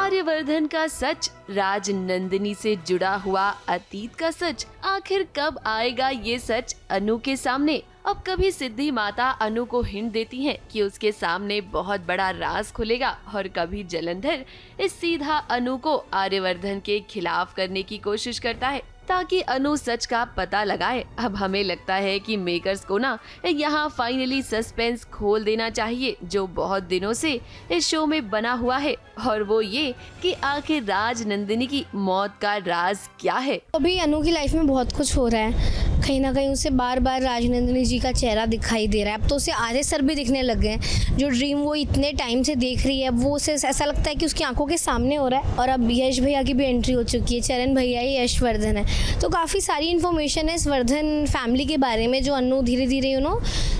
आर्यवर्धन का सच, राज नंदिनी से जुड़ा हुआ अतीत का सच, आखिर कब आएगा ये सच अनु के सामने? अब कभी सिद्धि माता अनु को हिंट देती हैं कि उसके सामने बहुत बड़ा राज खुलेगा और कभी जलंधर इस सीधा अनु को आर्यवर्धन के खिलाफ करने की कोशिश करता है ताकि अनु सच का पता लगाए। अब हमें लगता है कि मेकर्स को ना यहाँ फाइनली सस्पेंस खोल देना चाहिए जो बहुत दिनों से इस शो में बना हुआ है, और वो ये कि आखिर राज नंदिनी की मौत का राज क्या है। अभी अनु की लाइफ में बहुत कुछ हो रहा है, कहीं ना कहीं उसे बार बार राजनंदिनी जी का चेहरा दिखाई दे रहा है। अब तो उसे आर्य सर भी दिखने लग गए हैं, जो ड्रीम वो इतने टाइम से देख रही है अब वो उसे ऐसा लगता है कि उसकी आंखों के सामने हो रहा है। और अब यश भैया की भी एंट्री हो चुकी है, चरण भैया ही यशवर्धन है, तो काफ़ी सारी इन्फॉर्मेशन है इस वर्धन फैमिली के बारे में जो अनु धीरे धीरे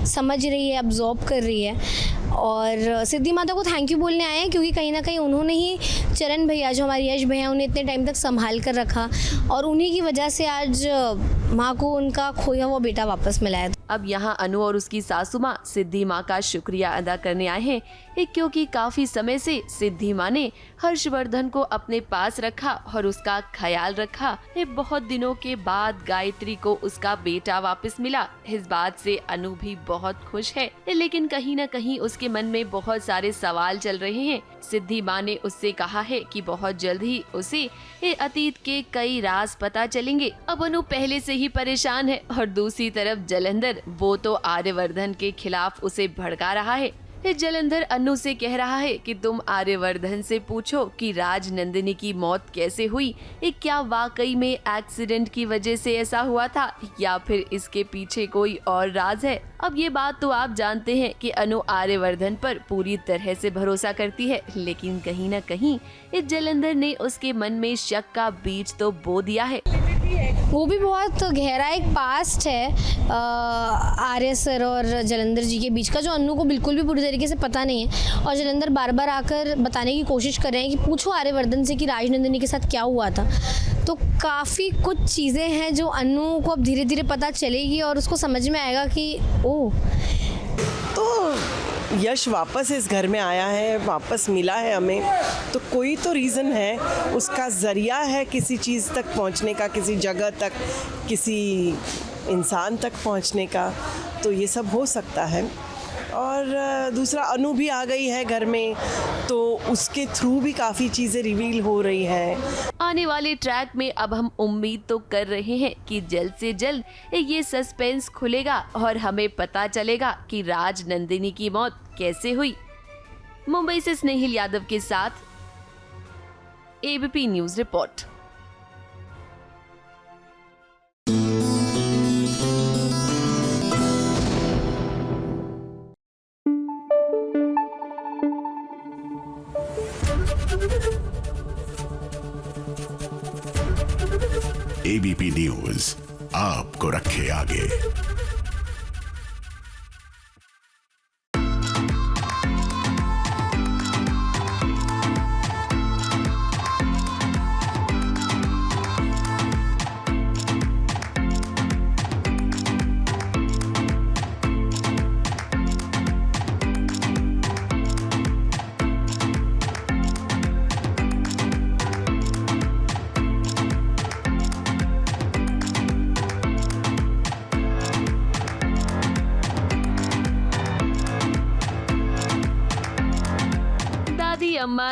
समझ रही है, अब्जॉर्ब कर रही है। और सिद्धि माता को थैंक यू बोलने आए हैं क्योंकि कहीं ना कहीं उन्होंने ही चरण भैया जो हमारे यश भैया उन्हें इतने टाइम तक संभाल कर रखा और उन्हीं की वजह से आज माँ को उनका खोया हुआ बेटा वापस मिला है। अब यहाँ अनु और उसकी सासू माँ सिद्धि माँ का शुक्रिया अदा करने आए हैं क्योंकि काफी समय से सिद्धि माँ ने हर्षवर्धन को अपने पास रखा और उसका ख्याल रखा। बहुत दिनों के बाद गायत्री को उसका बेटा वापस मिला, इस बात से अनु भी बहुत खुश है, लेकिन कहीं न कहीं उसके मन में बहुत सारे सवाल चल रहे हैं। सिद्धि माँ ने उससे कहा है कि बहुत जल्द ही उसे अतीत के कई राज पता चलेंगे। अब अनु पहले से ही परेशान है और दूसरी तरफ जलंधर, वो तो आर्यवर्धन के खिलाफ उसे भड़का रहा है। जलंधर अनु से कह रहा है कि तुम आर्यवर्धन से पूछो कि राज नंदिनी की मौत कैसे हुई, क्या वाकई में एक्सीडेंट की वजह से ऐसा हुआ था या फिर इसके पीछे कोई और राज है। अब ये बात तो आप जानते हैं कि अनु आर्यवर्धन पर पूरी तरह से भरोसा करती है, लेकिन कहीं न कहीं इस जलंधर ने उसके मन में शक का बीज तो बो दिया है। वो भी बहुत गहरा एक पास्ट है आर्य सर और जलंधर जी के बीच का, जो अनु को बिल्कुल भी पूरी तरीके से पता नहीं है। और जलंधर बार बार आकर बताने की कोशिश कर रहे हैं कि पूछो आर्यवर्धन से कि राजनंदिनी के साथ क्या हुआ था। तो काफ़ी कुछ चीज़ें हैं जो अनु को अब धीरे धीरे पता चलेगी और उसको समझ में आएगा कि ओह, तो यश वापस इस घर में आया है, वापस मिला है हमें, तो कोई तो रीज़न है, उसका ज़रिया है किसी चीज़ तक पहुंचने का, किसी जगह तक, किसी इंसान तक पहुंचने का, तो ये सब हो सकता है। और दूसरा अनु भी आ गई है घर में, तो उसके थ्रू भी काफ़ी चीज़ें रिवील हो रही है। आने वाले ट्रैक में अब हम उम्मीद तो कर रहे हैं कि जल्द से जल्द ये सस्पेंस खुलेगा और हमें पता चलेगा कि राज नंदिनी की मौत कैसे हुई। मुंबई से स्नेहिल यादव के साथ ABP news report. ABP news आपको रखे आगे।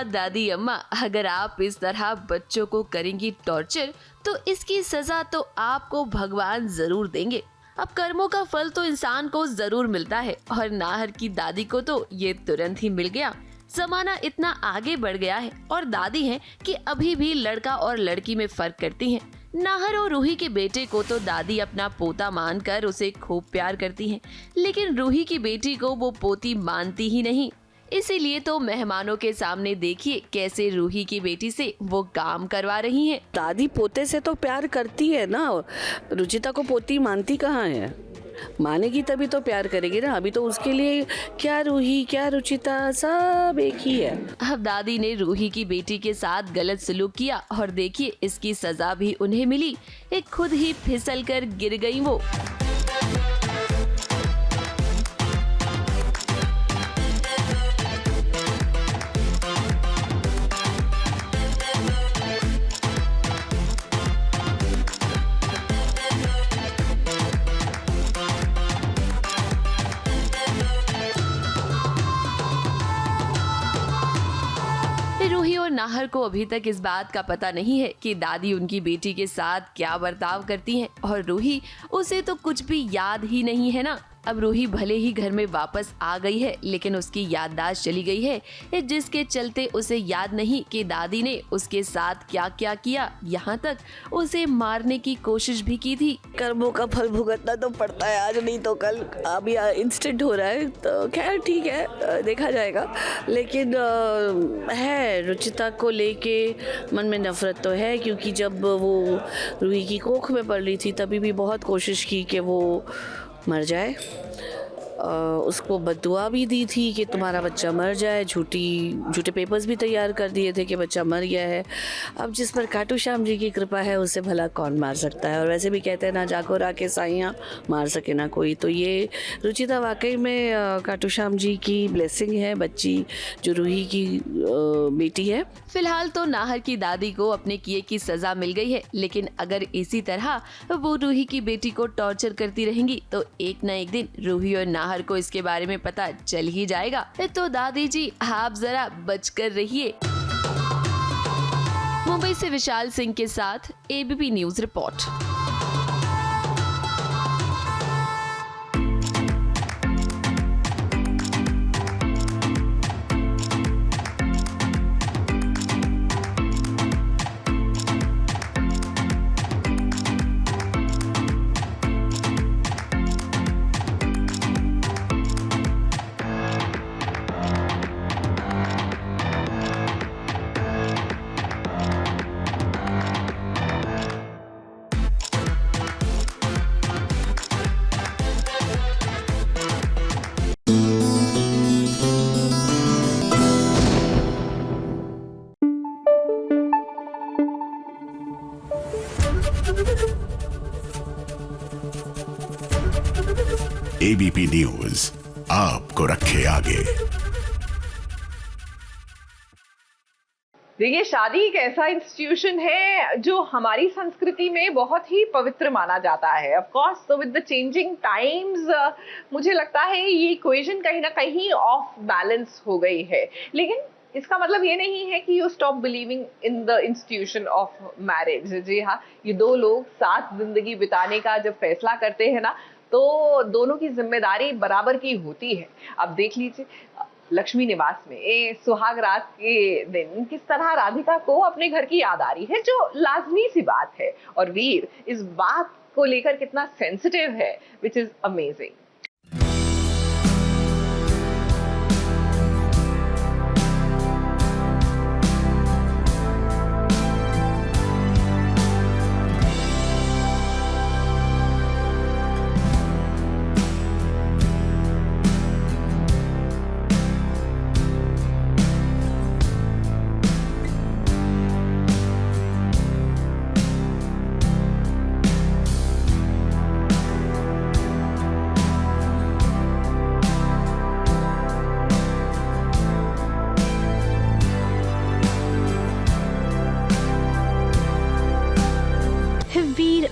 दादी अम्मा, अगर आप इस तरह बच्चों को करेंगी टॉर्चर तो इसकी सजा तो आपको भगवान जरूर देंगे। अब कर्मों का फल तो इंसान को जरूर मिलता है और नाहर की दादी को तो ये तुरंत ही मिल गया। जमाना इतना आगे बढ़ गया है और दादी है कि अभी भी लड़का और लड़की में फर्क करती हैं। नाहर और रूही के बेटे को तो दादी अपना पोता मानकर उसे खूब प्यार करती हैं, लेकिन रूही की बेटी को वो पोती मानती ही नहीं। इसीलिए तो मेहमानों के सामने देखिए कैसे रूही की बेटी से वो काम करवा रही हैं। दादी पोते से तो प्यार करती है ना, रुचिता को पोती मानती कहाँ है? मानेगी तभी तो प्यार करेगी ना। अभी तो उसके लिए क्या रूही क्या रुचिता सब एक ही है। अब दादी ने रूही की बेटी के साथ गलत सलूक किया और देखिए इसकी सजा भी उन्हें मिली। एक खुद ही फिसल कर गिर गई वो। नाहर को अभी तक इस बात का पता नहीं है कि दादी उनकी बेटी के साथ क्या बर्ताव करती हैं, और रूही, उसे तो कुछ भी याद ही नहीं है ना। अब रूही भले ही घर में वापस आ गई है, लेकिन उसकी याददाश्त चली गई है, जिसके चलते उसे याद नहीं कि दादी ने उसके साथ क्या क्या किया, यहाँ तक उसे मारने की कोशिश भी की थी। कर्मों का फल भुगतना तो पड़ता है, आज नहीं तो कल। अभी इंस्टेंट हो रहा है तो खैर ठीक है, देखा जाएगा। लेकिन है, रुचिता को लेके मन में नफरत तो है, क्योंकि जब वो रूही की कोख में पड़ रही थी तभी भी बहुत कोशिश की कि वो मर जाए। उसको बद्दुआ भी दी थी कि तुम्हारा बच्चा मर जाए, झूठे पेपर्स भी तैयार कर दिए थे कि बच्चा मर गया है। अब जिस पर खाटू श्याम जी की कृपा है उसे भला कौन मार सकता है। और वैसे भी कहते हैं ना जाको राके साइयाँ, मार सके ना कोई। तो ये रुचिता वाकई में खाटू श्याम जी की ब्लेसिंग है, बच्ची जो रूही की बेटी है। फिलहाल तो नाहर की दादी को अपने किए की सजा मिल गई है, लेकिन अगर इसी तरह वो रूही की बेटी को टॉर्चर करती रहेंगी तो एक न एक दिन रूही और नाहर को इसके बारे में पता चल ही जाएगा। तो दादी जी, आप जरा बचकर रहिए। मुंबई से विशाल सिंह के साथ ABP news report. ABP news आपको रखे आगे। देखिए, शादी एक ऐसा इंस्टीट्यूशन है जो हमारी संस्कृति में बहुत ही पवित्र माना जाता है। ऑफ कोर्स, तो विद द चेंजिंग टाइम्स मुझे लगता है ये इक्वेशन कहीं ना कहीं ऑफ बैलेंस हो गई है। लेकिन इसका मतलब ये नहीं है कि you stop believing in the institution of marriage. जी हाँ, ये दो लोग साथ जिंदगी बिताने का जब फैसला करते हैं ना, तो दोनों की जिम्मेदारी बराबर की होती है। अब देख लीजिए, लक्ष्मी निवास में सुहाग रात के दिन किस तरह राधिका को अपने घर की याद आ रही है, जो लाजमी सी बात है। और वीर इस बात को लेकर कितना सेंसिटिव है, विच इज अमेजिंग।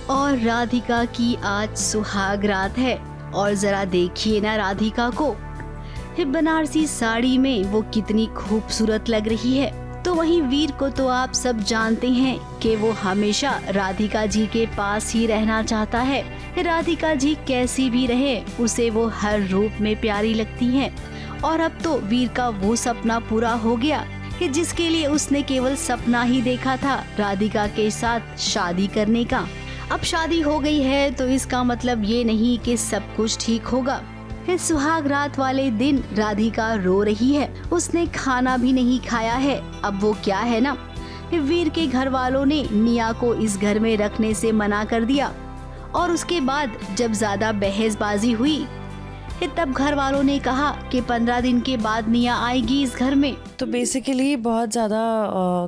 और राधिका की आज सुहाग रात है, और जरा देखिए ना राधिका को, बनारसी साड़ी में वो कितनी खूबसूरत लग रही है। तो वहीं वीर को तो आप सब जानते हैं कि वो हमेशा राधिका जी के पास ही रहना चाहता है। राधिका जी कैसी भी रहे, उसे वो हर रूप में प्यारी लगती हैं। और अब तो वीर का वो सपना पूरा हो गया कि जिसके लिए उसने केवल सपना ही देखा था, राधिका के साथ शादी करने का। अब शादी हो गई है तो इसका मतलब ये नहीं कि सब कुछ ठीक होगा। इस सुहाग रात वाले दिन राधिका रो रही है, उसने खाना भी नहीं खाया है। अब वो क्या है ना, वीर के घर वालों ने निया को इस घर में रखने से मना कर दिया, और उसके बाद जब ज्यादा बहसबाजी हुई तब घर वालों ने कहा कि 15 दिन के बाद निया आएगी इस घर में। तो बेसिकली बहुत ज़्यादा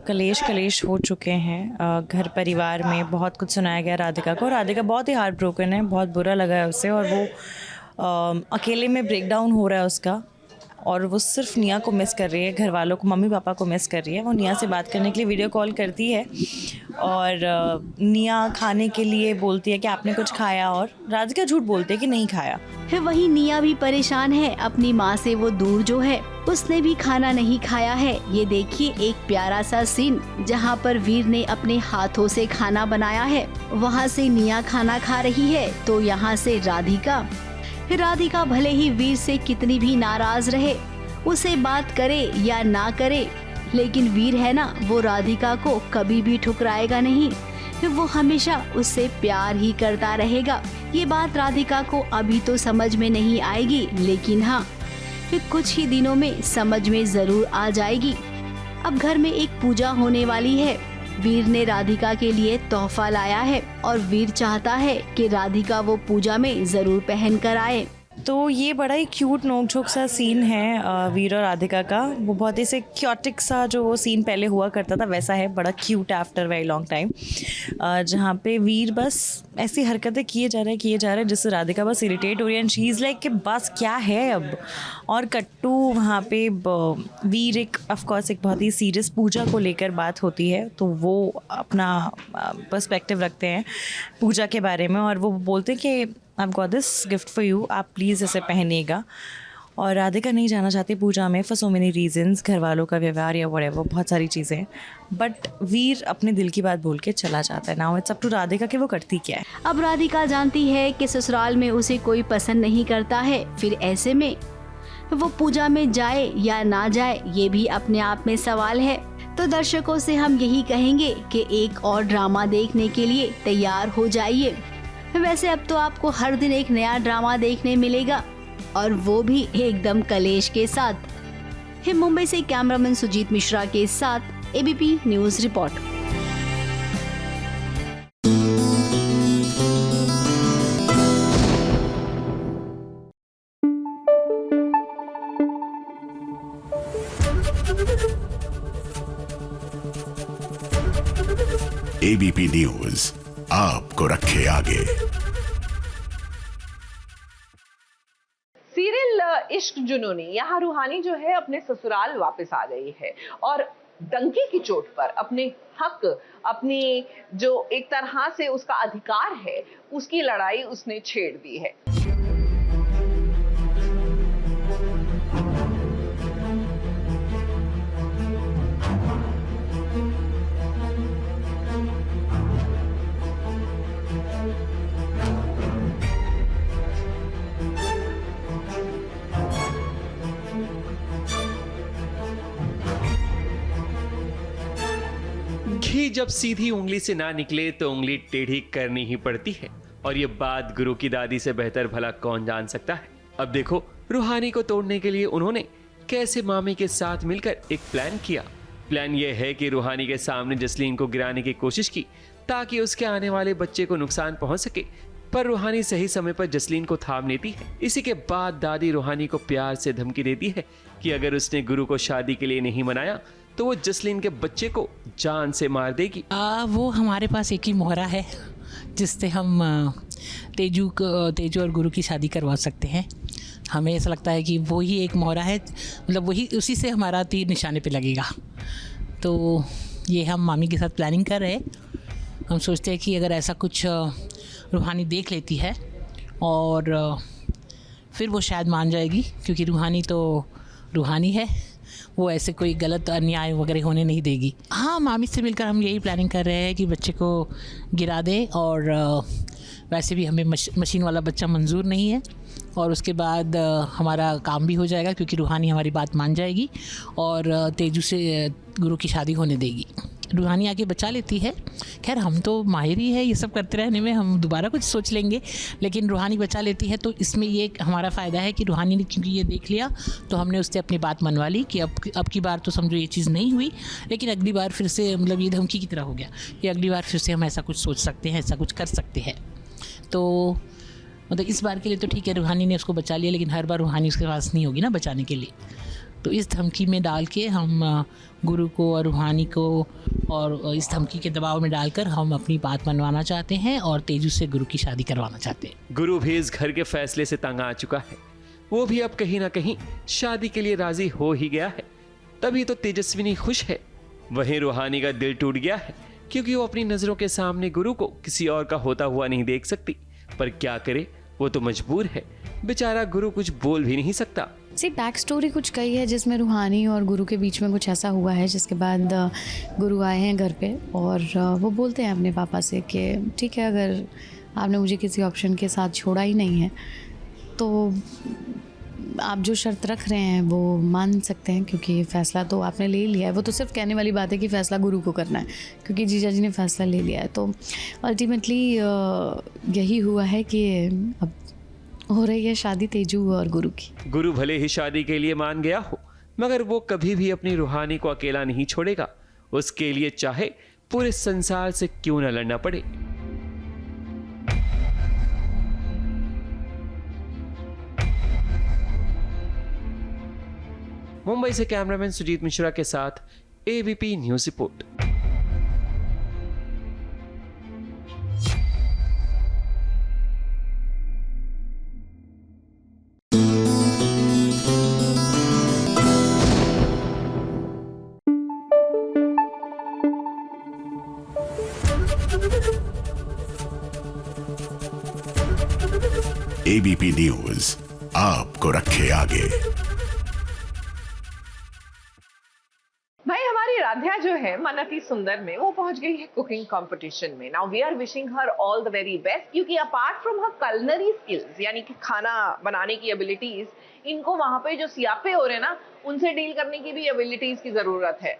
कलेश हो चुके हैं घर परिवार में। बहुत कुछ सुनाया गया राधिका को। राधिका बहुत ही हार्ट ब्रोकन है, बहुत बुरा लगा है उसे, और वो अकेले में ब्रेक डाउन हो रहा है उसका। और वो सिर्फ निया को मिस कर रही है, घर वालों को, मम्मी पापा को मिस कर रही है। वो निया से बात करने के लिए वीडियो कॉल करती है, और निया खाने के लिए बोलती है कि आपने कुछ खाया, और राधिका झूठ बोलती है कि नहीं खाया। वहीं निया भी परेशान है अपनी माँ से, वो दूर जो है, उसने भी खाना नहीं खाया है। ये देखिए एक प्यारा सा सीन जहाँ पर वीर ने अपने हाथों से खाना बनाया है। वहाँ से निया खाना खा रही है तो यहाँ से राधिका भले ही वीर से कितनी भी नाराज रहे, उसे बात करे या ना करे, लेकिन वीर है ना, वो राधिका को कभी भी ठुकराएगा नहीं। वो हमेशा उससे प्यार ही करता रहेगा। ये बात राधिका को अभी तो समझ में नहीं आएगी, लेकिन हाँ, फिर कुछ ही दिनों में समझ में जरूर आ जाएगी। अब घर में एक पूजा होने वाली है। वीर ने राधिका के लिए तोहफा लाया है और वीर चाहता है कि राधिका वो पूजा में जरूर पहन कर आए। तो ये बड़ा ही क्यूट नोक-झोंक सा सीन है वीर और राधिका का। वो बहुत ही से क्योटिक सा जो वो सीन पहले हुआ करता था वैसा है, बड़ा cute after very long time, जहाँ पे वीर बस ऐसी हरकतें किए जा रहे हैं जिससे राधिका बस इरिटेट हो रही है एंड शी इज़ लाइक कि बस क्या है अब। और कट्टू वहाँ पे वीर एक ऑफकोर्स एक बहुत ही सीरियस पूजा को लेकर बात होती है, तो वो अपना पर्सपेक्टिव रखते हैं पूजा के बारे में और वो बोलते हैं कि I've got this gift for you, आप प्लीज़ इसे पहनिएगा। और राधिका नहीं जाना चाहती पूजा में फॉर सो मेनी रीजंस, घर वालों का व्यवहार या व्हाटएवर, बहुत सारी चीज़ें। बट वीर अपने दिल की बात बोल के चला जाता है। Now it's up to Radhika कि वो करती क्या है। अब राधिका जानती है कि ससुराल में उसे कोई पसंद नहीं करता है, फिर ऐसे में वो पूजा में जाए या ना जाए ये भी अपने आप में सवाल है। तो दर्शकों से हम यही कहेंगे कि एक और ड्रामा देखने के लिए तैयार हो जाइए। वैसे अब तो आपको हर दिन एक नया ड्रामा देखने मिलेगा और वो भी एकदम कलेश के साथ। मुंबई से कैमरामैन सुजीत मिश्रा के साथ ABP news report. ABP news आपको रखे आगे। सीरियल इश्क जुनूनी, यहाँ रूहानी जो है अपने ससुराल वापस आ गई है और डंके की चोट पर अपने हक, अपनी जो एक तरह से उसका अधिकार है उसकी लड़ाई उसने छेड़ दी है। घी जब सीधी उंगली से ना निकले तो उंगली टेढ़ी करनी ही पड़ती है, और ये बात गुरु की दादी से बेहतर भला कौन जान सकता है। अब देखो रूहानी को तोड़ने के लिए उन्होंने कैसे मामी के साथ मिलकर एक प्लान किया। प्लान ये है कि रूहानी के सामने जसलीन को गिराने की कोशिश की ताकि उसके आने वाले बच्चे को नुकसान पहुंच सके, पर रूहानी सही समय पर जसलीन को थाम लेती है। इसी के बाद दादी रूहानी को प्यार से धमकी देती है कि अगर उसने गुरु को शादी के लिए नहीं मनाया तो वो जसलीन के बच्चे को जान से मार देगी। वो हमारे पास एक ही मोहरा है जिससे हम तेजू और गुरु की शादी करवा सकते हैं। हमें ऐसा लगता है कि वो ही एक मोहरा है, मतलब वही, उसी से हमारा तीर निशाने पे लगेगा। तो ये हम मामी के साथ प्लानिंग कर रहे हैं। हम सोचते हैं कि अगर ऐसा कुछ रूहानी देख लेती है और फिर वो शायद मान जाएगी, क्योंकि रूहानी तो रूहानी है, वो ऐसे कोई गलत अन्याय वगैरह होने नहीं देगी। हाँ, मामी से मिलकर हम यही प्लानिंग कर रहे हैं कि बच्चे को गिरा दे, और वैसे भी हमें मशीन वाला बच्चा मंजूर नहीं है, और उसके बाद हमारा काम भी हो जाएगा क्योंकि रूहानी हमारी बात मान जाएगी और तेजू से गुरु की शादी होने देगी। रूहानी आगे बचा लेती है। खैर हम तो माहिर ही है ये सब करते रहने में, हम दोबारा कुछ सोच लेंगे, लेकिन रूहानी बचा लेती है। तो इसमें ये हमारा फ़ायदा है कि रूहानी ने क्योंकि ये देख लिया तो हमने उससे अपनी बात मनवा ली कि अब की बार तो समझो ये चीज़ नहीं हुई, लेकिन अगली बार फिर से, मतलब ये धमकी की तरह हो गया कि अगली बार फिर से हम ऐसा कुछ सोच सकते हैं, ऐसा कुछ कर सकते हैं। तो मतलब इस बार के लिए तो ठीक है, रूहानी ने उसको बचा लिया, लेकिन हर बार रूहानी उसके पास नहीं होगी ना बचाने के लिए। तो इस धमकी में डाल के हम गुरु को और रूहानी को, और इस धमकी के दबाव में डालकर हम अपनी बात मनवाना चाहते हैं और तेजू से गुरु की शादी करवाना चाहते हैं। गुरु भी इस घर के फैसले से तंग आ चुका है। वो भी अब कहीं ना कहीं शादी के लिए राजी हो ही गया है, तभी तो तेजस्विनी खुश है। वहीं रूहानी का दिल टूट गया है क्योंकि वो अपनी नजरों के सामने गुरु को किसी और का होता हुआ नहीं देख सकती। पर क्या करे, वो तो मजबूर है। बेचारा गुरु कुछ बोल भी नहीं सकता। सी बैक स्टोरी कुछ कही है जिसमें रूहानी और गुरु के बीच में कुछ ऐसा हुआ है जिसके बाद गुरु आए हैं घर पे और वो बोलते हैं अपने पापा से कि ठीक है, अगर आपने मुझे किसी ऑप्शन के साथ छोड़ा ही नहीं है तो आप जो शर्त रख रहे हैं वो मान सकते हैं, क्योंकि फ़ैसला तो आपने ले लिया है। वो तो सिर्फ कहने वाली बात है कि फ़ैसला गुरु को करना है, क्योंकि जीजा जी ने फ़ैसला ले लिया है। तो अल्टीमेटली यही हुआ है कि अब हो रही है शादी तेजू और गुरु की। गुरु भले ही शादी के लिए मान गया हो, मगर वो कभी भी अपनी रूहानी को अकेला नहीं छोड़ेगा। उसके लिए चाहे पूरे संसार से क्यों न लड़ना पड़े। मुंबई से कैमरामैन सुजीत मिश्रा के साथ ABP news report. ABP news आपको रखे आगे। भाई हमारी राध्या जो है मन अति सुंदर में वो पहुंच गई है कुकिंग कंपटीशन में। Now we are wishing her all the very best, क्योंकि apart from her culinary skills यानी कि खाना बनाने की एबिलिटीज, इनको वहां पे जो सियापे हो रहे हैं ना, उनसे डील करने की भी एबिलिटीज की जरूरत है।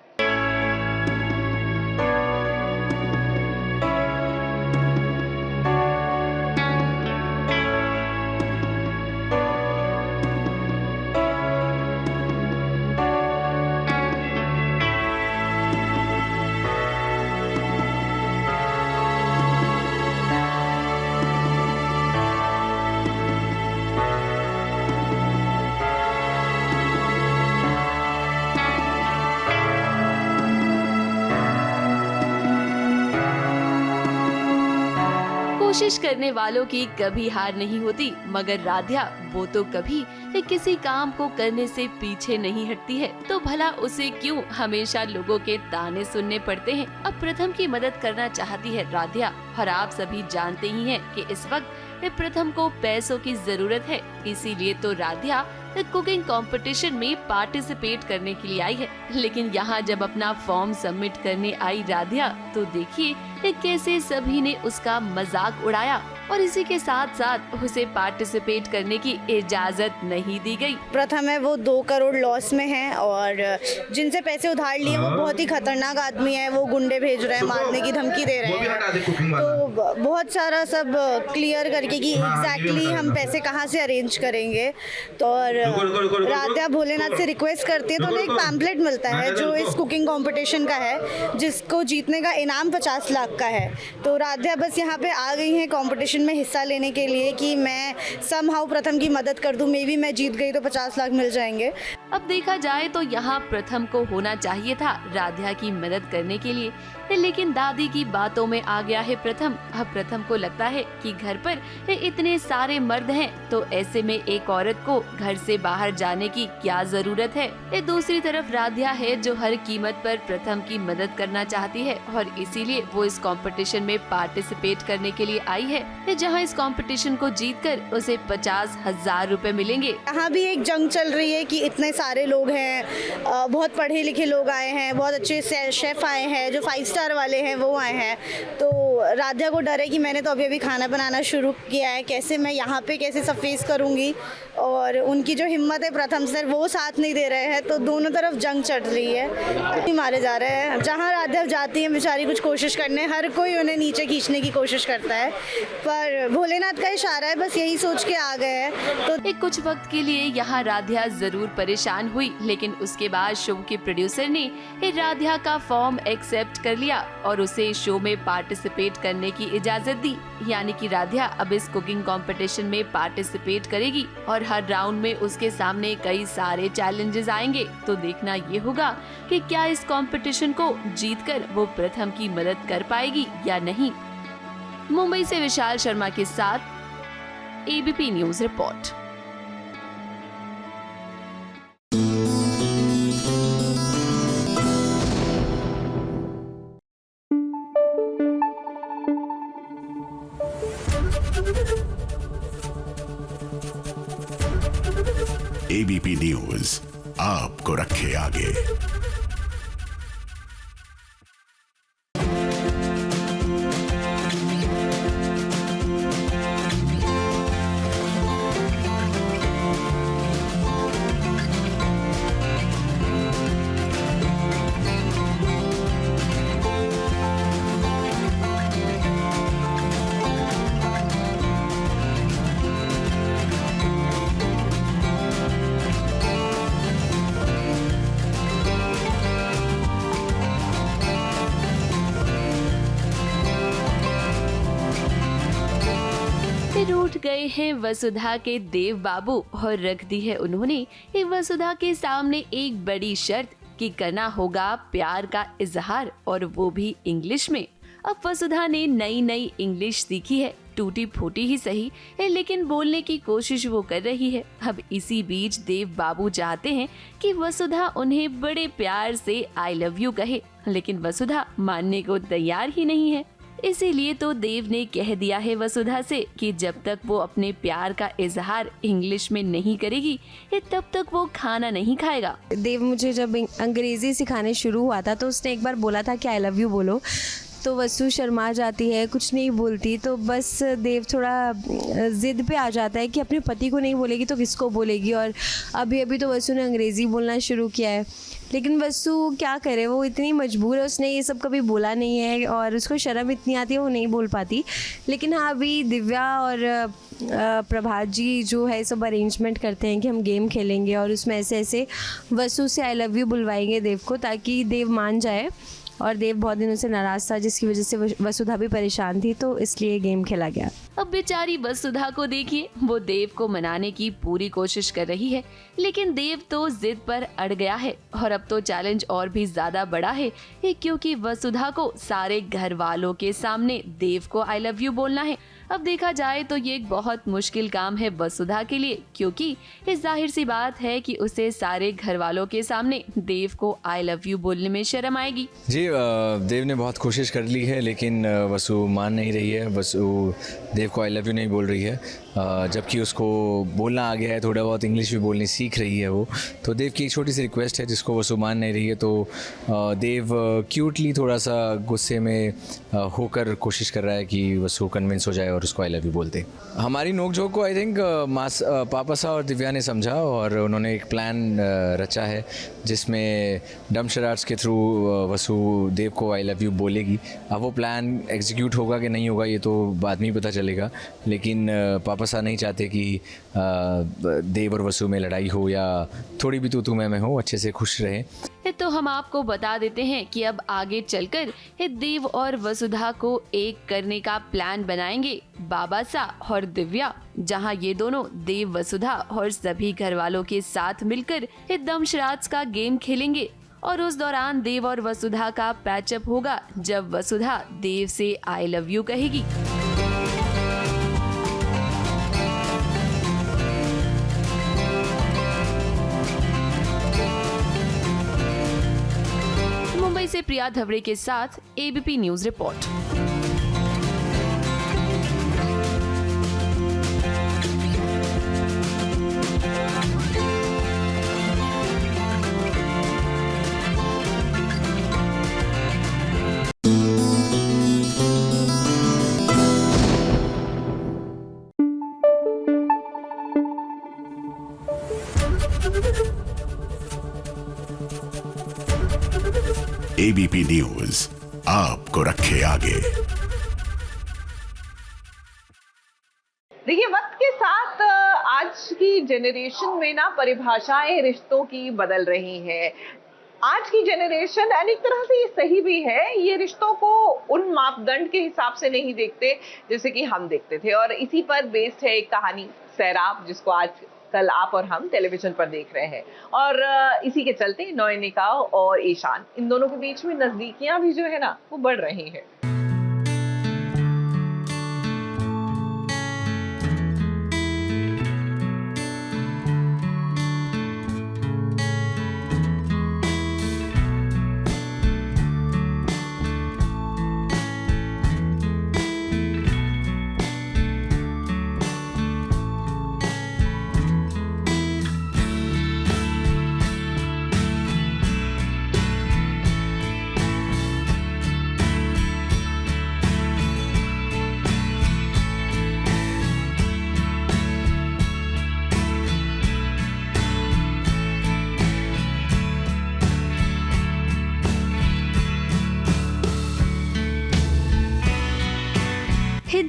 कोशिश करने वालों की कभी हार नहीं होती, मगर राध्या वो तो कभी किसी काम को करने से पीछे नहीं हटती है। तो भला उसे क्यों हमेशा लोगों के ताने सुनने पड़ते हैं। अब प्रथम की मदद करना चाहती है राध्या, और आप सभी जानते ही हैं कि इस वक्त प्रथम को पैसों की जरूरत है। इसीलिए तो राध्या कुकिंग कंपटीशन में पार्टिसिपेट करने के लिए आई है। लेकिन यहाँ जब अपना फॉर्म सबमिट करने आई राध्या, तो देखिए कैसे सभी ने उसका मजाक उड़ाया और इसी के साथ साथ उसे पार्टिसिपेट करने की इजाजत नहीं दी गई। प्रथम है वो 2 करोड़ लॉस में है और जिनसे पैसे उधार लिए वो बहुत ही खतरनाक आदमी है। वो गुंडे भेज रहे हैं, मारने की धमकी दे रहे हैं। तो बहुत सारा सब क्लियर करके कि एग्जैक्टली हम पैसे कहाँ से अरेंज करेंगे। तो और राध्या भोलेनाथ से रिक्वेस्ट करती है तो उन्हें एक पैम्पलेट मिलता है जो इस कुकिंग कंपटीशन का है, जिसको जीतने का इनाम 50 लाख का है। तो राध्या बस यहाँ पे आ गई है कंपटीशन में हिस्सा लेने के लिए कि मैं समहाउ प्रथम की मदद कर दूं, मे बी मैं जीत गई तो 50 लाख मिल जाएंगे। अब देखा जाए तो यहाँ प्रथम को होना चाहिए था राध्या की मदद करने के लिए, लेकिन दादी की बातों में आ गया है प्रथम। अब प्रथम को लगता है कि घर पर इतने सारे मर्द हैं, तो ऐसे में एक औरत को घर से बाहर जाने की क्या जरूरत है। दूसरी तरफ राध्या है जो हर कीमत पर प्रथम की मदद करना चाहती है और इसीलिए वो इस कंपटीशन में पार्टिसिपेट करने के लिए आई है, जहां इस कंपटीशन को जीतकर उसे 50,000 रुपए मिलेंगे। यहाँ भी एक जंग चल रही है कि इतने सारे लोग हैं, बहुत पढ़े लिखे लोग आए हैं, बहुत अच्छे शेफ आए हैं, जो 5 स्टार वाले हैं वो आए हैं। तो राध्या को डर है कि मैंने तो अभी अभी खाना बनाना शुरू किया है, कैसे मैं यहाँ पे कैसे सब फेस करूँगी। और उनकी जो हिम्मत है प्रथम सर वो साथ नहीं दे रहे हैं, तो दोनों तरफ जंग चल रही है, मारे जा रहे हैं। जहाँ राध्या जाती है बेचारी कुछ कोशिश करने, हर कोई उन्हें नीचे खींचने की कोशिश करता है, पर भोलेनाथ का इशारा है, बस यही सोच के आ गए हैं। तो कुछ वक्त के लिए यहाँ राध्या जरूर परेशान हुई, लेकिन उसके बाद शो के प्रोड्यूसर ने राध्या का फॉर्म एक्सेप्ट कर लिया और उसे शो में पार्टिसिपेट करने की इजाजत दी। यानी कि राध्या अब इस कुकिंग कंपटीशन में पार्टिसिपेट करेगी और हर राउंड में उसके सामने कई सारे चैलेंजेस आएंगे। तो देखना ये होगा कि क्या इस कंपटीशन को जीतकर वो प्रथम की मदद कर पाएगी या नहीं। मुंबई से विशाल शर्मा के साथ ABP news report. ABP news आपको रखे आगे। फिर उठ गए हैं वसुधा के देव बाबू और रख दी है उन्होंने वसुधा के सामने एक बड़ी शर्त कि करना होगा प्यार का इजहार, और वो भी इंग्लिश में। अब वसुधा ने नई नई इंग्लिश सीखी है, टूटी फूटी ही सही लेकिन बोलने की कोशिश वो कर रही है। अब इसी बीच देव बाबू चाहते हैं कि वसुधा उन्हें बड़े प्यार से आई लव यू कहे, लेकिन वसुधा मानने को तैयार ही नहीं है। इसीलिए तो देव ने कह दिया है वसुधा से कि जब तक वो अपने प्यार का इजहार इंग्लिश में नहीं करेगी तब तक वो खाना नहीं खाएगा। देव मुझे जब अंग्रेजी सिखाने शुरू हुआ था तो उसने एक बार बोला था कि आई लव यू बोलो, तो वसु शर्मा जाती है, कुछ नहीं बोलती, तो बस देव थोड़ा ज़िद पे आ जाता है कि अपने पति को नहीं बोलेगी तो किसको बोलेगी। और अभी अभी तो वसु ने अंग्रेज़ी बोलना शुरू किया है, लेकिन वसु क्या करे, वो इतनी मजबूर है, उसने ये सब कभी बोला नहीं है और उसको शर्म इतनी आती है, वो नहीं बोल पाती। लेकिन हाँ, अभी दिव्या और प्रभात जी जो है सब अरेंजमेंट करते हैं कि हम गेम खेलेंगे और उसमें ऐसे ऐसे वसु से आई लव यू बुलवाएंगे देव को, ताकि देव मान जाए। और देव बहुत दिनों से नाराज़ था, जिसकी वजह से वसुधा भी परेशान थी, तो इसलिए गेम खेला गया। अब बेचारी वसुधा को देखिए, वो देव को मनाने की पूरी कोशिश कर रही है, लेकिन देव तो जिद पर अड़ गया है। और अब तो चैलेंज और भी ज्यादा बड़ा है क्योंकि वसुधा को सारे घर वालों के सामने देव को आई लव यू बोलना है। अब देखा जाए तो ये एक बहुत मुश्किल काम है वसुधा के लिए, क्योंकि इस जाहिर सी बात है कि उसे सारे घर वालों के सामने देव को आई लव यू बोलने में शर्म आएगी। जी, देव ने बहुत कोशिश कर ली है, लेकिन वसु मान नहीं रही है। वसु देव को आई लव यू नहीं बोल रही है, जबकि उसको बोलना आ गया है, थोड़ा बहुत इंग्लिश भी बोलनी सीख रही है वो। तो देव की एक छोटी सी रिक्वेस्ट है जिसको वसु मान नहीं रही है, तो देव क्यूटली थोड़ा सा गुस्से में होकर कोशिश कर रहा है कि वसु कन्विंस हो जाए और उसको आई लव यू बोलते। हमारी नोकझोंक को आई थिंक पापा सा और दिव्या ने समझा और उन्होंने एक प्लान रचा है जिसमें डम शरार्ट्स के थ्रू वसु देव को आई लव यू बोलेगी। अब वो प्लान एग्जीक्यूट होगा कि नहीं होगा ये तो बाद में ही पता चलेगा, लेकिन पापा सा नहीं चाहते कि देव और वसु में लड़ाई हो या थोड़ी भी तू मैं हो, अच्छे से खुश रहे। तो हम आपको बता देते हैं कि अब आगे चलकर देव और वसुधा को एक करने का प्लान बनाएंगे बाबा सा और दिव्या, जहां ये दोनों देव, वसुधा और सभी घर वालों के साथ मिलकर दम शरार्ट्स का गेम खेलेंगे। और उस दौरान देव और वसुधा का पैचअप होगा जब वसुधा देव से आई लव यू कहेगी। मुंबई से प्रिया धवड़े के साथ ABP news report. ABP news आपको रखे आगे। देखिए, वक्त के साथ आज की जनरेशन में ना परिभाषाएं रिश्तों की बदल रही हैं। आज की जनरेशन एक तरह से ये सही भी है, ये रिश्तों को उन मापदंड के हिसाब से नहीं देखते जैसे कि हम देखते थे। और इसी पर बेस्ड है एक कहानी सैराब, जिसको आज कल आप और हम टेलीविजन पर देख रहे हैं। और इसी के चलते नौनिका और ईशान, इन दोनों के बीच में नजदीकियां भी जो है ना वो बढ़ रही है।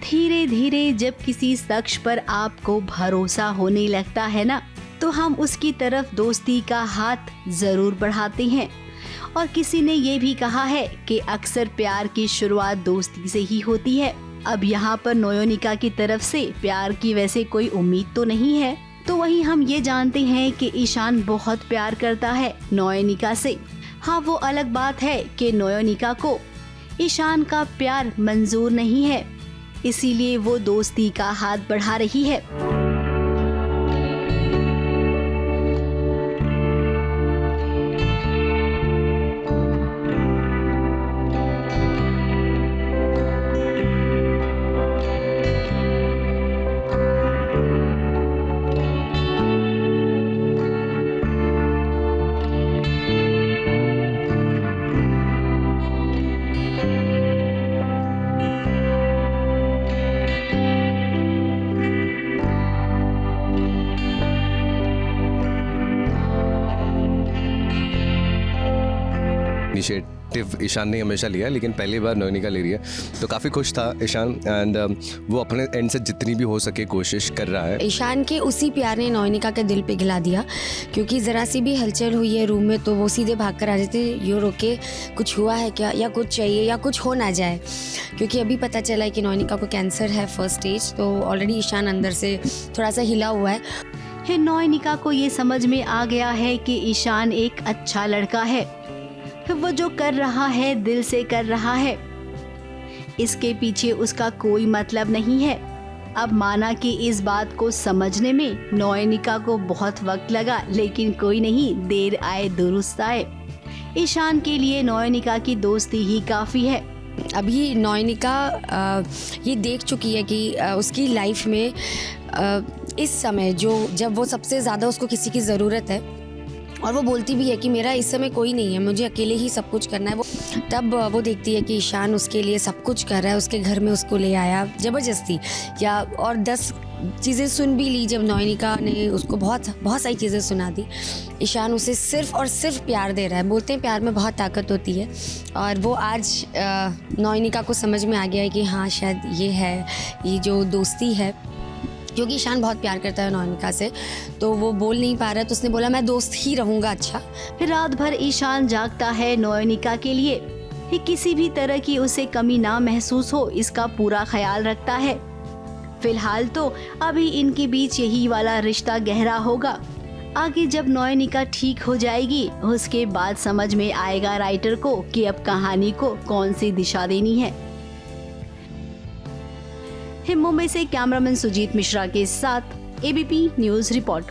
धीरे धीरे जब किसी शख्स पर आपको भरोसा होने लगता है ना, तो हम उसकी तरफ दोस्ती का हाथ जरूर बढ़ाते हैं। और किसी ने ये भी कहा है कि अक्सर प्यार की शुरुआत दोस्ती से ही होती है। अब यहाँ पर नयोनिका की तरफ से प्यार की वैसे कोई उम्मीद तो नहीं है, तो वहीं हम ये जानते हैं कि ईशान बहुत प्यार करता है नयोनिका से। हाँ, वो अलग बात है कि नयोनिका को ईशान का प्यार मंजूर नहीं है, इसीलिए वो दोस्ती का हाथ बढ़ा रही है। इनिशिएटिव ईशान ने हमेशा लिया है, लेकिन पहली बार नयोनिका ले रही है, तो काफ़ी खुश था ईशान। एंड वो अपने एंड से जितनी भी हो सके कोशिश कर रहा है। ईशान के उसी प्यार ने नयोनिका के दिल पिघला दिया, क्योंकि ज़रा सी भी हलचल हुई है रूम में तो वो सीधे भाग कर आ जाते, यो रोके कुछ हुआ है क्या, या कुछ चाहिए, या कुछ हो ना जाए। क्योंकि अभी पता चला है कि नयोनिका को कैंसर है फर्स्ट स्टेज, तो ऑलरेडी ईशान अंदर से थोड़ा सा हिला हुआ है। नयोनिका को ये समझ में आ गया है कि ईशान एक अच्छा लड़का है, वो जो कर रहा है दिल से कर रहा है, इसके पीछे उसका कोई मतलब नहीं है। अब माना कि इस बात को समझने में नयोनिका को बहुत वक्त लगा, लेकिन कोई नहीं, देर आए दुरुस्त आए। ईशान के लिए नयोनिका की दोस्ती ही काफ़ी है। अभी नयोनिका ये देख चुकी है कि उसकी लाइफ में इस समय जब वो सबसे ज़्यादा उसको किसी की ज़रूरत है, और वो बोलती भी है कि मेरा इस समय कोई नहीं है, मुझे अकेले ही सब कुछ करना है, तब वो देखती है कि ईशान उसके लिए सब कुछ कर रहा है, उसके घर में उसको ले आया ज़बरदस्ती, या और 10 चीज़ें सुन भी ली। जब नयोनिका ने उसको बहुत सारी चीज़ें सुना दी, ईशान उसे सिर्फ़ और सिर्फ प्यार दे रहा है। बोलते हैं प्यार में बहुत ताकत होती है, और वो आज नयोनिका को समझ में आ गया है कि हाँ, शायद ये जो दोस्ती है, क्योंकि ईशान बहुत प्यार करता है नयोनिका से, तो वो बोल नहीं पा रहा, तो उसने बोला मैं दोस्त ही रहूँगा। अच्छा, रात भर ईशान जागता है नयोनिका के लिए, कि किसी भी तरह की उसे कमी ना महसूस हो, इसका पूरा ख्याल रखता है। फिलहाल तो अभी इनके बीच यही वाला रिश्ता गहरा होगा। आगे जब नयोनिका ठीक हो जाएगी, उसके बाद समझ में आएगा राइटर को कि अब कहानी को कौन सी दिशा देनी है। मुंबई से कैमरामैन सुजीत मिश्रा के साथ ABP news report.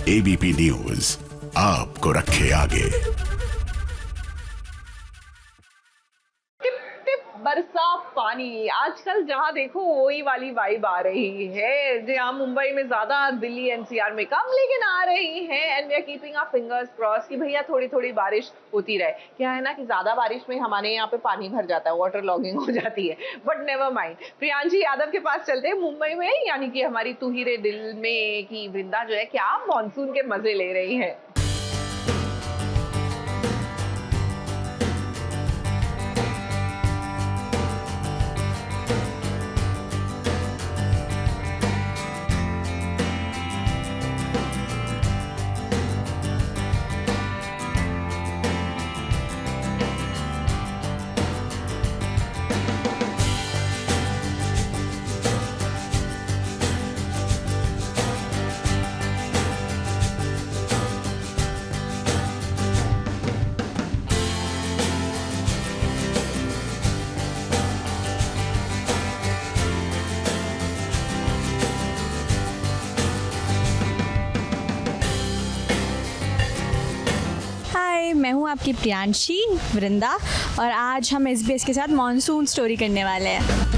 ABP news आपको रखे आगे। बरसा पानी, आजकल जहाँ देखो वही वाली वाइब आ रही है, जहाँ मुंबई में ज्यादा, दिल्ली एनसीआर में कम, लेकिन आ रही है। And we are keeping our fingers cross कि भैया थोड़ी थोड़ी बारिश होती रहे। क्या है ना कि ज्यादा बारिश में हमारे यहाँ पे पानी भर जाता है, वाटर लॉगिंग हो जाती है, but never mind. Priyanshi Yadav के पास चलते हैं मुंबई में, यानी कि हमारी तू ही रे दिल में की वृंदा जो है क्या मानसून के मजे ले रही है। मैं हूँ आपकी प्रियांशी वृंदा, और आज हम SBS के साथ मॉनसून स्टोरी करने वाले हैं।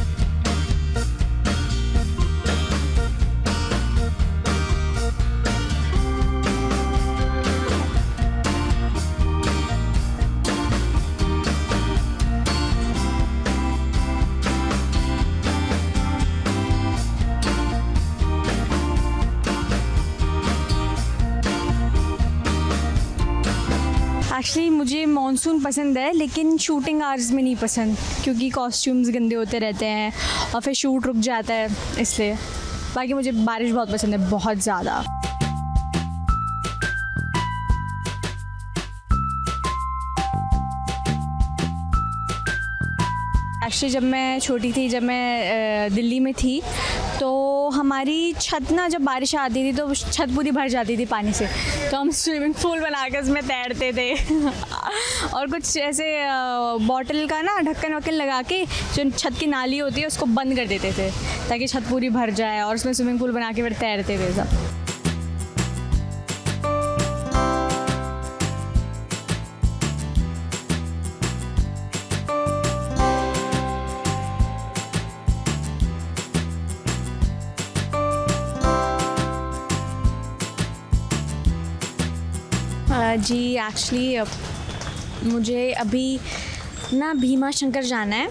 एक्चुअली मुझे मॉनसून पसंद है, लेकिन शूटिंग आवर्स में नहीं पसंद, क्योंकि कॉस्ट्यूम्स गंदे होते रहते हैं और फिर शूट रुक जाता है, इसलिए। बाकी मुझे बारिश बहुत पसंद है, बहुत ज़्यादा। एक्चुअली जब मैं छोटी थी, जब मैं दिल्ली में थी, तो हमारी छत ना, जब बारिश आती थी तो छत पूरी भर जाती थी पानी से, तो हम स्विमिंग पूल बना कर उसमें तैरते थे और कुछ ऐसे बॉटल का ना ढक्कन वक्कन लगा के जो छत की नाली होती है उसको बंद कर देते थे, ताकि छत पूरी भर जाए, और उसमें स्विमिंग पूल बना के फिर तैरते थे सब। जी एक्चुअली मुझे अभी ना भीमा शंकर जाना है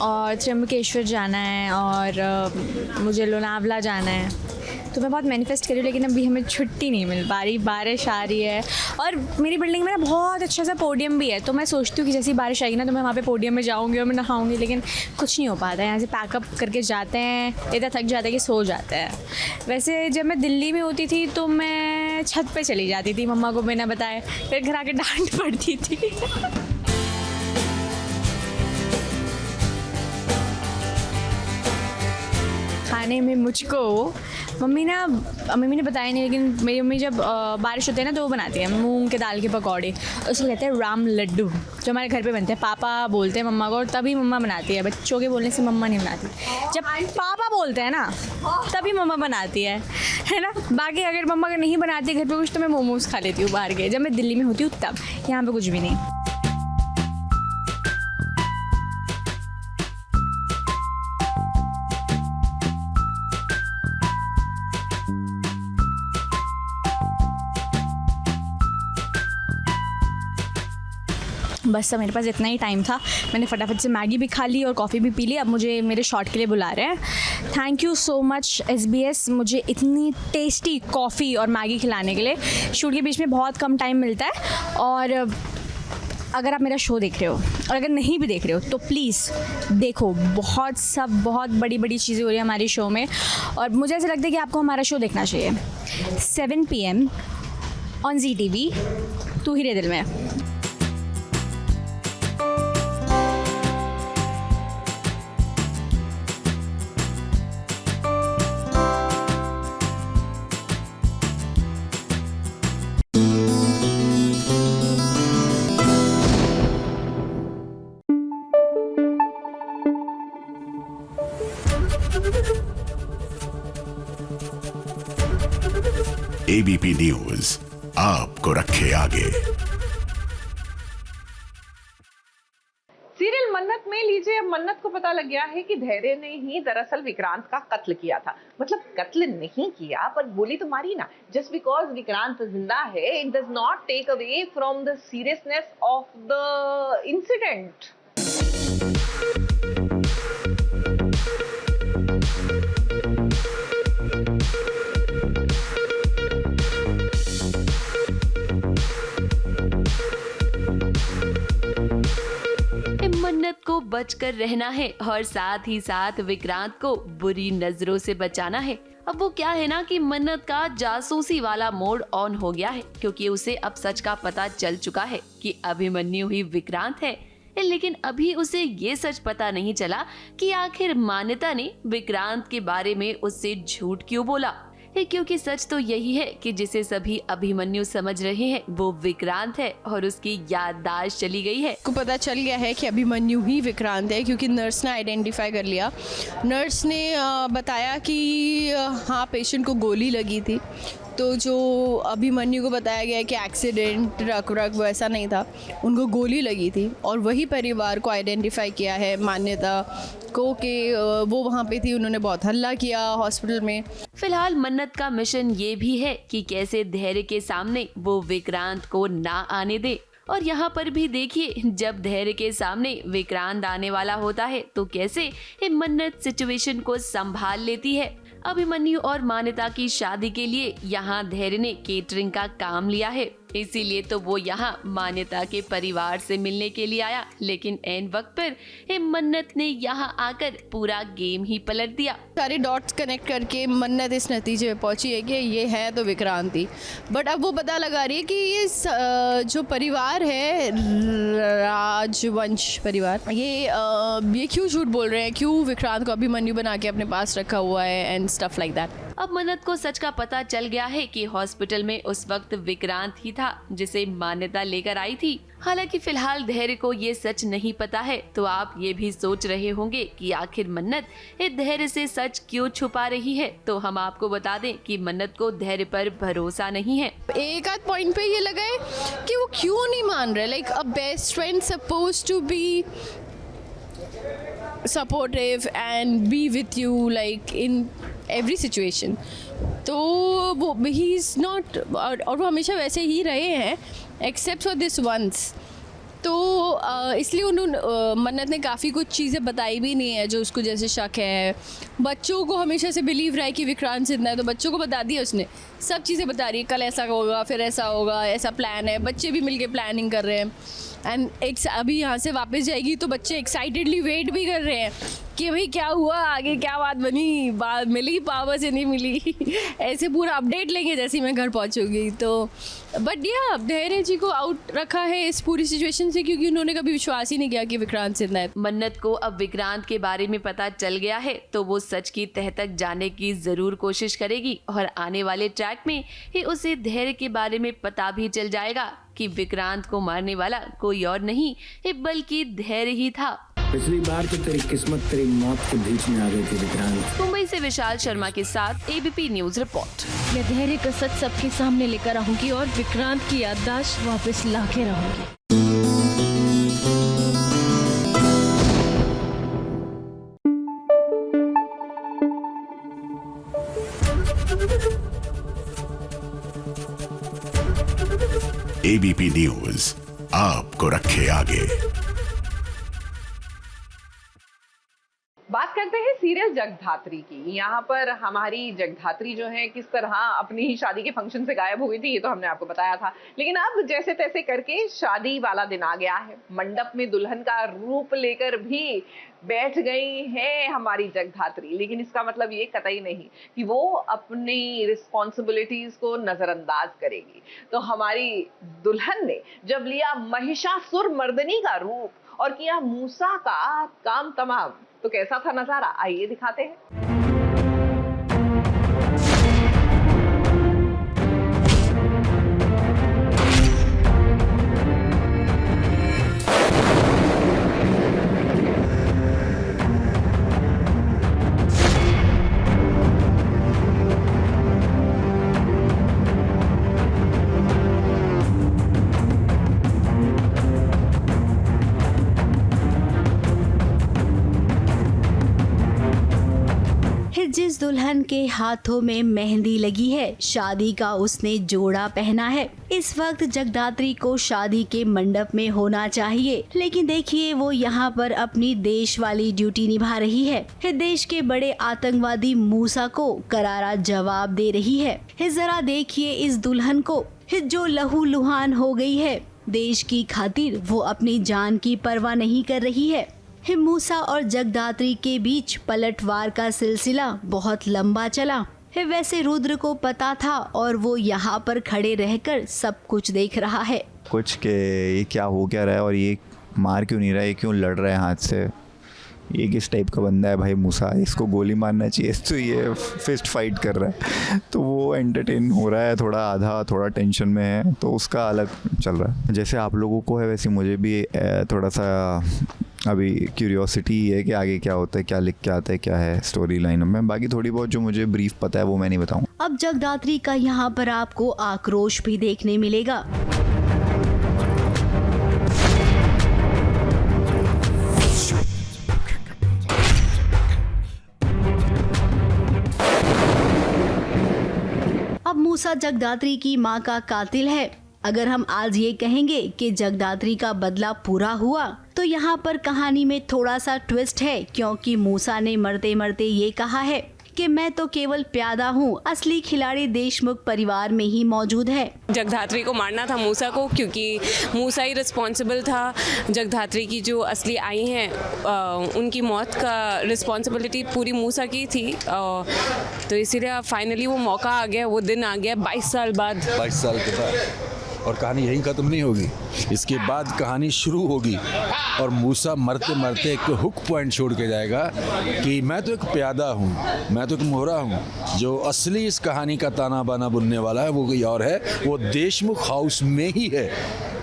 और त्र्यंबकेश्वर जाना है और मुझे लोनावला जाना है, तो मैं बहुत मैनिफेस्ट कर रही हूँ, लेकिन अभी हमें छुट्टी नहीं मिल पा रही, बारिश आ रही है। और मेरी बिल्डिंग में ना बहुत अच्छा सा पोडियम भी है, तो मैं सोचती हूँ कि जैसी बारिश आएगी ना तो मैं वहाँ पे पोडियम में जाऊँगी और मैं नहाऊँगी, लेकिन कुछ नहीं हो पाता है। यहाँ से पैकअप करके जाते हैं, इतना थक जाते हैं कि सो जाते हैं। वैसे जब मैं दिल्ली में होती थी तो मैं छत पर चली जाती थी मम्मा को बिना बताए, फिर घर आके डांट पड़ती थी। खाने में मुझको मम्मी ने बताया नहीं, लेकिन मेरी मम्मी जब बारिश होती है ना तो वो बनाती है मूंग के दाल के पकौड़े, उसको कहते हैं राम लड्डू, जो हमारे घर पे बनते हैं। पापा बोलते हैं मम्मा को, और तभी मम्मा बनाती है, बच्चों के बोलने से मम्मा नहीं बनाती। जब पापा बोलते हैं ना तभी मम्मा बनाती है ना। बाकी अगर मम्मा अगर नहीं बनाती घर पे कुछ, तो मैं मोमोज़ खा लेती हूँ बाहर के, जब मैं दिल्ली में होती हूँ तब। यहाँ पर कुछ भी नहीं। बस अब मेरे पास इतना ही टाइम था, मैंने फटाफट से मैगी भी खा ली और कॉफ़ी भी पी ली। अब मुझे मेरे शॉट के लिए बुला रहे हैं। Thank you so much SBS, मुझे इतनी टेस्टी कॉफ़ी और मैगी खिलाने के लिए। शूट के बीच में बहुत कम टाइम मिलता है, और अगर आप मेरा शो देख रहे हो और अगर नहीं भी देख रहे हो तो प्लीज़ देखो, बहुत बड़ी बड़ी चीज़ें हो रही है हमारे शो में, और मुझे ऐसा लगता है कि आपको हमारा शो देखना चाहिए। 7 PM ऑन ZTV, तू ही रे दिल में। ABP न्यूज आपको रखे आगे। सीरियल मन्नत में लीजिए, अब मन्नत को पता लग गया है कि धैर्य ने ही दरअसल विक्रांत का कत्ल किया था। मतलब कत्ल नहीं किया, पर गोली तो मारी ना। जस्ट बिकॉज विक्रांत जिंदा है, it does not take away from the seriousness of the incident. Mannat को बचकर रहना है और साथ ही साथ विक्रांत को बुरी नजरों से बचाना है। अब वो क्या है ना कि मन्नत का जासूसी वाला मोड ऑन हो गया है, क्योंकि उसे अब सच का पता चल चुका है कि अभिमन्यु ही विक्रांत है। लेकिन अभी उसे ये सच पता नहीं चला कि आखिर मान्यता ने विक्रांत के बारे में उससे झूठ क्यों बोला, क्योंकि सच तो यही है कि जिसे सभी अभिमन्यु समझ रहे हैं वो विक्रांत है और उसकी याददाश्त चली गई है। को पता चल गया है कि अभिमन्यु ही विक्रांत है, क्योंकि नर्स ने आइडेंटिफाई कर लिया। नर्स ने बताया कि हाँ, पेशेंट को गोली लगी थी। तो जो अभिमन्यु को बताया गया है कि एक्सीडेंट रक वैसा नहीं था, उनको गोली लगी थी। और वही परिवार को आइडेंटिफाई किया है मान्यता को कि वो वहाँ पे थी, उन्होंने बहुत हल्ला किया हॉस्पिटल में। फिलहाल मन्नत का मिशन ये भी है कि कैसे धैर्य के सामने वो विक्रांत को ना आने दे। और यहाँ पर भी देखिए, जब धैर्य के सामने विक्रांत आने वाला होता है तो कैसे मन्नत सिचुएशन को संभाल लेती है। अभिमन्यु और मान्यता की शादी के लिए यहाँ धैर्य ने केटरिंग का काम लिया है इसीलिए तो वो यहाँ मान्यता के परिवार से मिलने के लिए आया, लेकिन ऐन वक्त पर मन्नत ने यहाँ आकर पूरा गेम ही पलट दिया। सारे डॉट्स कनेक्ट करके मन्नत इस नतीजे पे पहुंची है कि ये है तो विक्रांत ही, बट अब वो पता लगा रही है कि ये जो परिवार है, राजवंश परिवार, ये क्यों झूठ बोल रहे हैं, क्यों विक्रांत को अभिमन्यु बना के अपने पास रखा हुआ है एंड स्टफ लाइक दैट। अब मन्नत को सच का पता चल गया है कि हॉस्पिटल में उस वक्त विक्रांत ही था जिसे मान्यता लेकर आई थी। हालांकि फिलहाल धैर्य को ये सच नहीं पता है, तो आप ये भी सोच रहे होंगे कि आखिर मन्नत धैर्य से सच क्यों छुपा रही है। तो हम आपको बता दें कि मन्नत को धैर्य पर भरोसा नहीं है। एक आध पॉइंट पे ये लगा है कि वो क्यों नहीं मान रहे, like a best friend suppose to be supportive and be with you like in every situation, तो वो ही इज़ नॉट, और वो हमेशा वैसे ही रहे हैं एक्सेप्ट फॉर दिस वंस। तो इसलिए उन्होंने मन्नत ने काफ़ी कुछ चीज़ें बताई भी नहीं है जो उसको जैसे शक है। बच्चों को हमेशा से बिलीव रहा है कि विक्रांत जिंदा है, तो बच्चों को बता दिया उसने, सब चीज़ें बता रही है, कल ऐसा होगा, फिर ऐसा होगा, ऐसा प्लान है, बच्चे भी मिलके प्लानिंग कर रहे हैं। एंड अभी यहाँ से वापस जाएगी तो बच्चे एक्साइटेडली वेट भी कर रहे हैं कि भाई क्या हुआ, आगे क्या बात बनी, बात मिली पावर से नहीं मिली ऐसे पूरा अपडेट लेंगे जैसे ही मैं घर पहुँचूंगी। तो बट या धैर्य जी को आउट रखा है इस पूरी सिचुएशन से, क्योंकि उन्होंने कभी विश्वास ही नहीं किया कि विक्रांत जिंदा है। मन्नत को अब विक्रांत के बारे में पता चल गया है, तो वो सच की तह तक जाने की जरूर कोशिश करेगी और आने वाले ट्रैक में ही उसे धैर्य के बारे में पता भी चल जाएगा कि विक्रांत को मारने वाला कोई और नहीं बल्कि धैर्य ही था। पिछली बार तो तेरी किस्मत तेरी मौत के बीच में आ गई थी विक्रांत। मुंबई से विशाल शर्मा के साथ एबीपी न्यूज रिपोर्ट। मैं धैर्य का सच सबके सामने लेकर आऊंगी और विक्रांत की याददाश्त वापस लाके रहूंगी। एबीपी न्यूज आपको रखे आगे। बात करते हैं सीरियल जगधात्री की। यहाँ पर हमारी जगधात्री जो है किस तरह अपनी ही शादी के फंक्शन से गायब हो गई थी, ये तो हमने आपको बताया था। लेकिन अब जैसे तैसे करके शादी वाला दिन आ गया है, मंडप में दुल्हन का रूप लेकर भी बैठ गई है हमारी जगधात्री। लेकिन इसका मतलब ये कतई नहीं कि वो अपनी रिस्पॉन्सिबिलिटीज को नजरअंदाज करेगी। तो हमारी दुल्हन ने जब लिया महिषासुर मर्दनी का रूप और किया मूसा का काम तमाम, तो कैसा था नजारा, आइए दिखाते हैं। जिस दुल्हन के हाथों में मेहंदी लगी है, शादी का उसने जोड़ा पहना है। इस वक्त जगदात्री को शादी के मंडप में होना चाहिए, लेकिन देखिए वो यहाँ पर अपनी देश वाली ड्यूटी निभा रही है। देश के बड़े आतंकवादी मूसा को करारा जवाब दे रही है। जरा देखिए इस दुल्हन को जो लहू लुहान हो गई है। देश की खातिर वो अपनी जान की परवाह नहीं कर रही है। मूसा और जगदात्री के बीच पलटवार का सिलसिला बहुत लंबा चला। वैसे रुद्र को पता था और वो यहाँ पर खड़े रहकर सब कुछ देख रहा है। कुछ के ये क्या हो क्या रहा है और ये मार क्यों नहीं रहा है, क्यों लड़ रहा है हाथ से, ये किस टाइप का बंदा है भाई मूसा, इसको गोली मारना चाहिए, तो ये फिस्ट फाइट कर रहा है। तो वो एंटरटेन हो रहा है, थोड़ा आधा थोड़ा टेंशन में है, तो उसका अलग चल रहा है। जैसे आप लोगों को है वैसे मुझे भी थोड़ा सा अभी क्यूरियोसिटी है कि आगे क्या होता है, क्या लिख के आता है, क्या है स्टोरी लाइन में। बाकी थोड़ी बहुत जो मुझे ब्रीफ पता है वो मैं नहीं बताऊँ। अब जगदात्री का यहाँ पर आपको आक्रोश भी देखने मिलेगा। अब मूसा जगदात्री की माँ का कातिल है। अगर हम आज ये कहेंगे कि जगदात्री का बदला पूरा हुआ, तो यहाँ पर कहानी में थोड़ा सा ट्विस्ट है, क्योंकि मूसा ने मरते मरते ये कहा है कि मैं तो केवल प्यादा हूँ, असली खिलाड़ी देशमुख परिवार में ही मौजूद है। जगधात्री को मारना था मूसा को, क्योंकि मूसा ही रिस्पॉन्सिबल था। जगधात्री की जो असली आई हैं उनकी मौत का रिस्पॉन्सिबिलिटी पूरी मूसा की थी, तो इसीलिए फाइनली वो मौका आ गया, वो दिन आ गया 22 साल बाद। 22 साल के बाद और कहानी यहीं ख़त्म नहीं होगी, इसके बाद कहानी शुरू होगी और मूसा मरते मरते एक हुक पॉइंट छोड़ के जाएगा कि मैं तो एक प्यादा हूँ, मैं तो एक मोहरा हूँ। जो असली इस कहानी का ताना बाना बुनने वाला है वो कोई और है, वो देशमुख हाउस में ही है।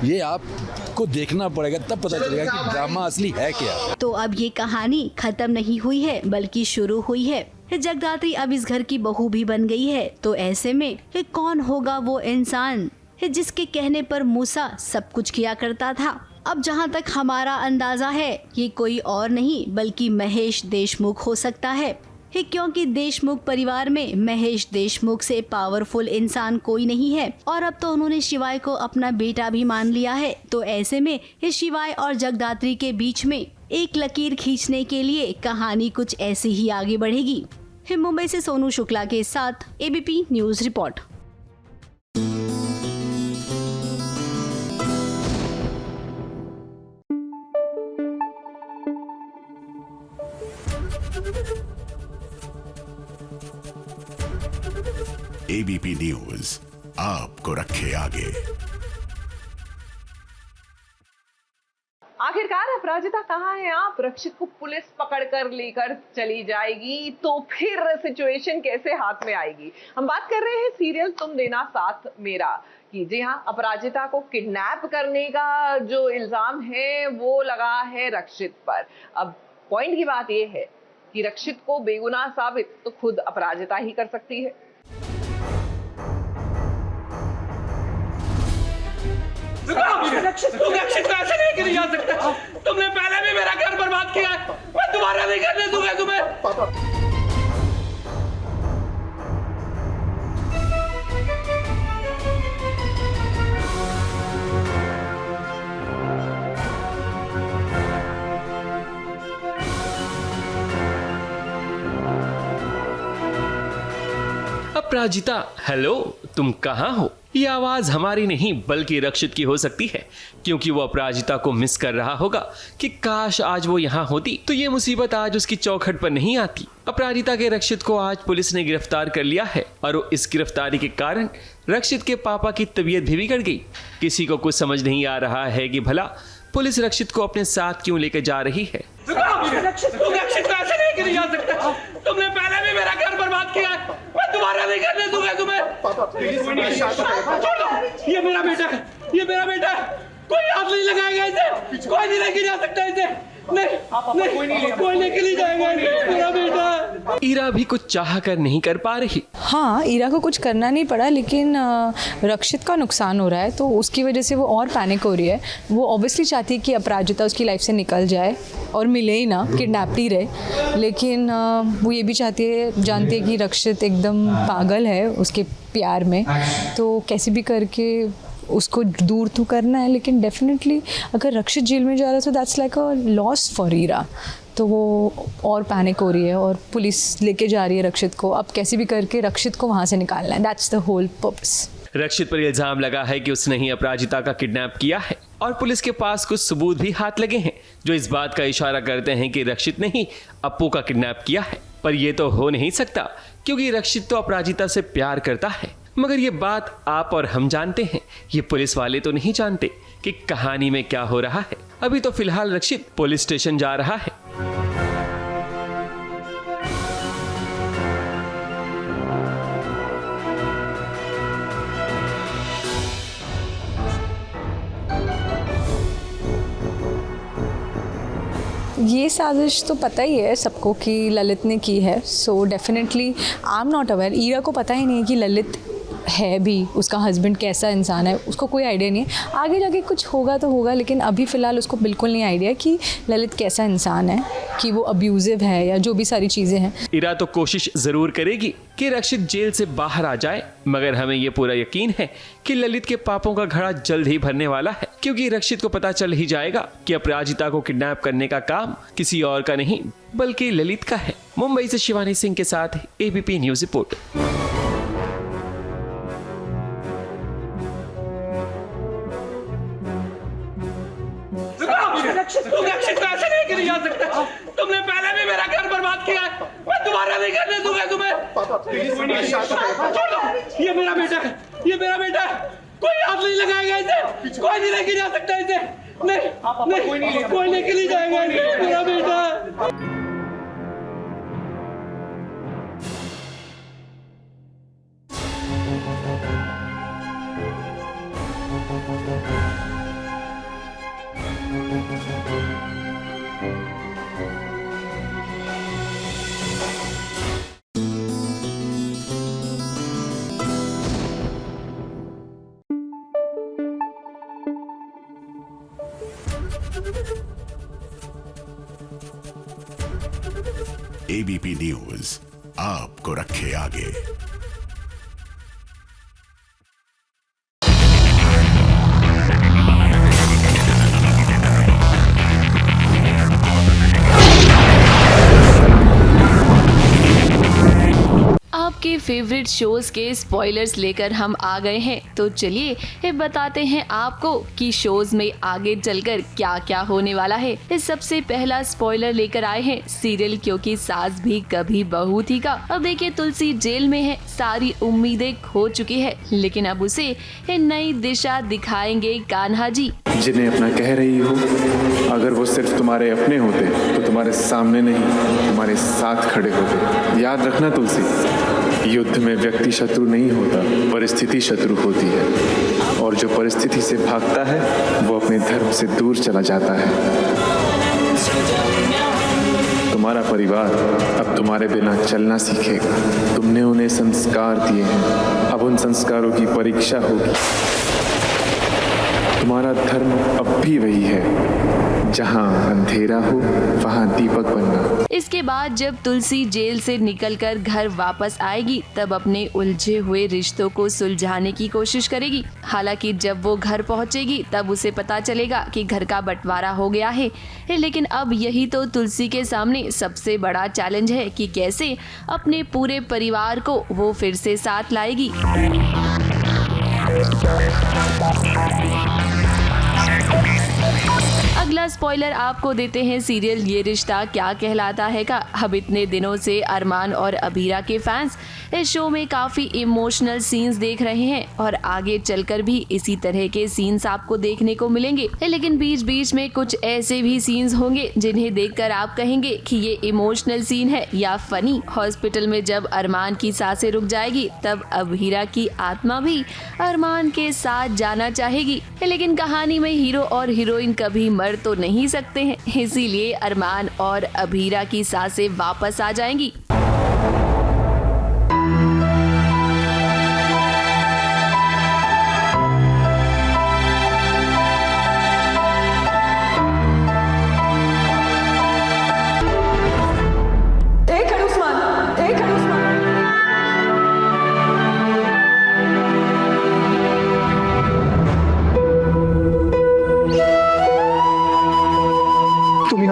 ये आपको देखना पड़ेगा, तब पता चलेगा कि ड्रामा असली है क्या। तो अब ये कहानी खत्म नहीं हुई है बल्कि शुरू हुई है। जगदात्री अब इस घर की बहू भी बन गई है, तो ऐसे में कौन होगा वो इंसान जिसके कहने पर मूसा सब कुछ किया करता था। अब जहां तक हमारा अंदाजा है, ये कोई और नहीं बल्कि महेश देशमुख हो सकता है, क्योंकि देशमुख परिवार में महेश देशमुख से पावरफुल इंसान कोई नहीं है और अब तो उन्होंने शिवाय को अपना बेटा भी मान लिया है। तो ऐसे में शिवाय और जगदात्री के बीच में एक लकीर खींचने के लिए कहानी कुछ ऐसी ही आगे बढ़ेगी। मुंबई से सोनू शुक्ला के साथ ABP news report. ABP news आपको रखे आगे। आखिरकार अपराजिता कहाँ है आप? रक्षित को पुलिस पकड़ कर लेकर चली जाएगी तो फिर सिचुएशन कैसे हाथ में आएगी? हम बात कर रहे हैं सीरियल तुम देना साथ मेरा की। जी हाँ, अपराजिता को किडनैप करने का जो इल्जाम है वो लगा है रक्षित पर। अब पॉइंट की बात ये है कि रक्षित को बेगुनाह साबित तो खुद अपराजिता ही कर सकती है। रक्षित को ऐसे नहीं जा सकता। तुमने पहले भी मेरा घर बर्बाद किया है, मैं दोबारा नहीं करने दूंगा तुम्हें। अपराजिता, हेलो, तुम कहाँ हो? ये आवाज हमारी नहीं बल्कि रक्षित की हो सकती है, क्योंकि वो अपराजिता को मिस कर रहा होगा कि काश आज वो यहाँ होती तो ये मुसीबत आज उसकी चौखट पर नहीं आती। अपराजिता के रक्षित को आज पुलिस ने गिरफ्तार कर लिया है और इस गिरफ्तारी के कारण रक्षित के पापा की तबीयत भी बिगड़ गई। किसी को कुछ समझ नहीं आ रहा है कि भला पुलिस रक्षित को अपने साथ क्यों लेकर जा रही है। रक्षित को ऐसे नहीं जा सकता। तुमने पहले भी मेरा घर बर्बाद किया है, मैं दोबारा नहीं करने दूंगा तुम्हें। ये मेरा बेटा है, ये मेरा बेटा है, कोई हाथ नहीं लगाएगा इसे, कोई नहीं लेके जा सकता इसे। नहीं, कोई लेके नहीं जाएगा इसे, मेरा बेटा। ईरा भी कुछ चाह कर नहीं कर पा रही। हाँ, ईरा को कुछ करना नहीं पड़ा, लेकिन रक्षित का नुकसान हो रहा है तो उसकी वजह से वो और पैनिक हो रही है। वो ऑब्वियसली चाहती है कि अपराजिता उसकी लाइफ से निकल जाए और मिले ही ना, किडनैप्ड ही रहे। लेकिन वो ये भी जानती है कि रक्षित एकदम पागल है उसके प्यार में, तो कैसे भी करके उसको दूर तो करना है। लेकिन डेफिनेटली अगर रक्षित जेल में जा रहा है तो that's like a loss for Ira. तो वो और पैनिक हो रही है और पुलिस लेके जा रही है रक्षित को। अब कैसे भी करके रक्षित को वहाँ से निकालना है, दैट्स द होल पर्पस। रक्षित पर इल्जाम लगा है कि उसने ही अपराजिता का किडनैप किया है और पुलिस के पास कुछ सबूत भी हाथ लगे हैं जो इस बात का इशारा करते हैं कि रक्षित ने ही अप्पू का किडनैप किया है। पर यह तो हो नहीं सकता क्योंकि रक्षित तो अपराजिता से प्यार करता है। मगर ये बात आप और हम जानते हैं, ये पुलिस वाले तो नहीं जानते कि कहानी में क्या हो रहा है। अभी तो फिलहाल रक्षित पुलिस स्टेशन जा रहा है। ये साजिश तो पता ही है सबको कि ललित ने की है। So definitely I am not aware. Ira को पता ही नहीं है कि ललित है भी, उसका हस्बैंड कैसा इंसान है उसको कोई आइडिया नहीं है। आगे जाके कुछ होगा तो होगा, लेकिन अभी फ़िलहाल उसको बिल्कुल नहीं आइडिया कि ललित कैसा इंसान है, कि वो अब्यूज़िव है या जो भी सारी चीज़ें हैं। इरा तो कोशिश ज़रूर करेगी कि रक्षित जेल से बाहर आ जाए, मगर हमें ये पूरा यकीन है कि ललित के पापों का घड़ा जल्द ही भरने वाला है, क्योंकि रक्षित को पता चल ही जाएगा कि अपराजिता को किडनैप करने का काम किसी और का नहीं बल्कि ललित का है। मुंबई से शिवानी सिंह के साथ एबीपी न्यूज़ रिपोर्ट। रक्षित को ऐसे नहीं किया जा सकता। तुमने पहले भी मेरा घर बर्बाद किया है, मैं दोबारा नहीं करने दूंगा तुम्हें। छोड़ दो, ये मेरा बेटा है, ये मेरा बेटा है, कोई हाथ नहीं लगाएगा इसे, कोई नहीं लेके जा सकता इसे। नहीं, कोई लेके नहीं जाएगा इसे, मेरा बेटा है। एबीपी न्यूज़ आपको रखे आगे। आपके फेवरेट शोज के स्पॉयलर्स लेकर हम आ गए हैं, तो चलिए ये बताते हैं आपको कि शोज में आगे चलकर क्या क्या होने वाला है। इस सबसे पहला स्पॉइलर लेकर आए हैं सीरियल क्योंकि सास भी कभी बहू थी का। अब देखिए तुलसी जेल में है, सारी उम्मीदें खो चुकी है, लेकिन अब उसे नई दिशा दिखाएंगे कान्हा जी। जिन्हें अपना कह रही हो, अगर वो सिर्फ तुम्हारे अपने होते तो तुम्हारे सामने नहीं तुम्हारे साथ खड़े होते। याद रखना तुलसी, युद्ध में व्यक्ति शत्रु नहीं होता, परिस्थिति शत्रु होती है, और जो परिस्थिति से भागता है वो अपने धर्म से दूर चला जाता है। तुम्हारा परिवार अब तुम्हारे बिना चलना सीखेगा। तुमने उन्हें संस्कार दिए हैं, अब उन संस्कारों की परीक्षा होगी। तुम्हारा धर्म अब भी वही है, जहाँ अंधेरा हो वहाँ दीपक बनना। इसके बाद जब तुलसी जेल से निकलकर घर वापस आएगी, तब अपने उलझे हुए रिश्तों को सुलझाने की कोशिश करेगी। हालांकि जब वो घर पहुंचेगी तब उसे पता चलेगा कि घर का बंटवारा हो गया है, लेकिन अब यही तो तुलसी के सामने सबसे बड़ा चैलेंज है कि कैसे अपने पूरे परिवार को वो फिर से साथ लाएगी। अगला स्पॉइलर आपको देते हैं सीरियल ये रिश्ता क्या कहलाता है का। अब इतने दिनों से अरमान और अबीरा के फैंस इस शो में काफी इमोशनल सीन्स देख रहे हैं और आगे चलकर भी इसी तरह के सीन्स आपको देखने को मिलेंगे, लेकिन बीच बीच में कुछ ऐसे भी सीन्स होंगे जिन्हें देखकर आप कहेंगे कि ये इमोशनल सीन है या फनी। हॉस्पिटल में जब अरमान की सांसें रुक जाएगी तब अबीरा की आत्मा भी अरमान के साथ जाना चाहेगी, लेकिन कहानी में हीरो और हीरोइन कभी मर तो नहीं सकते हैं, इसीलिए अरमान और अबीरा की सांसें वापस आ जाएंगी।